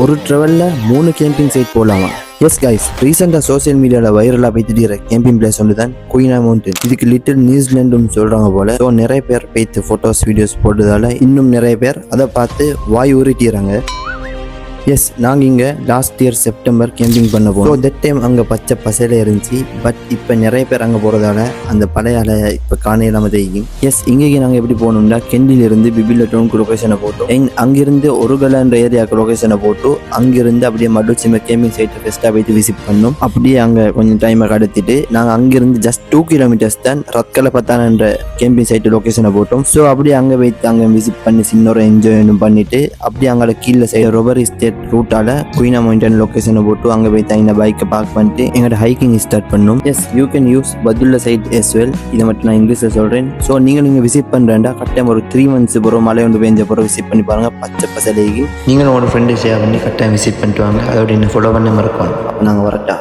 ஒரு ட்ராவலில் 3 camping side போகலாமா? எஸ் கைஸ், ரீசெண்டாக சோசியல் மீடியாவில் வைரலாக போய்த்துட்டு கேம்பிங் பிளேஸ் ஒன்று தான் குயினா மவுண்டன். இதுக்கு லிட்டில் நியூசிலாண்டுன்னு சொல்கிறாங்க போல. ஸோ நிறைய பேர் போய்த்து ஃபோட்டோஸ் வீடியோஸ் போட்டதால இன்னும் நிறைய பேர் அதை பார்த்து வாய் ஊறிட்டிறாங்க. எஸ், நாங்கள் இங்கே லாஸ்ட் இயர் செப்டம்பர் கேம்பிங் பண்ண போகிறோம். ஸோ தட் டைம் அங்கே பச்சை பசையில இருந்துச்சு. பட் இப்போ நிறைய பேர் அங்கே போகிறதால அந்த பழைய அலை இப்போ காண இல்லாமல் தெரியும். எஸ், இங்கேக்கு நாங்கள் எப்படி போகணும்னா கெண்டிலிருந்து பிபிலட்டோனுக்கு லொக்கேஷனை போட்டோம். அங்கிருந்து ஒருகலன்ற ஏரியாவுக்கு லொக்கேஷனை போட்டு அங்கிருந்து அப்படியே மடுச்சிம கேம்பிங் சைட்டை ஃபெஸ்ட்டாக போய்த்து விசிட் பண்ணோம். அப்படியே அங்கே கொஞ்சம் டைமை கடத்திட்டு நாங்கள் அங்கிருந்து ஜஸ்ட் 2 கிலோமீட்டர்ஸ் தான் ரத்கலை பத்தானன்ற கேம்பிங் சைட்டு லொக்கேஷனை போட்டோம். ஸோ அப்படியே அங்கே போய்த்து அங்கே விசிட் பண்ணி சின்னொரு என்ஜாய் பண்ணிட்டு அப்படியே அங்கே கீழே சைடு ரொபரி ஸ்டேட் ரூட்டால குயினா மவுண்டன் லொகேஷனை போட்டு அங்கே போய் தங்கின பைக்கை பார்க் பண்ணிட்டு எங்களோட ஹைக்கிங் ஸ்டார்ட் பண்ணோம். Yes, you can use Badulla side as well. இதை மட்டும் நான் இங்கிலீஷில் சொல்கிறேன். ஸோ நீங்கள் விசிட் பண்ணுறேன்டா கட்டாயம் ஒரு 3 months போகிறோம் மழை ஒன்று பெஞ்ச போகிற விசிட் பண்ணி பாருங்க. பச்சை பசலைக்கு நீங்களும் உங்களோட ஃப்ரெண்டு ஷேர் பண்ணி கட்டாயம் விசிட் பண்ணிட்டு வாங்க. அதோட இன்னும் ஃபாலோ பண்ண மறக்கும். அப்போ நாங்கள் வரட்டா.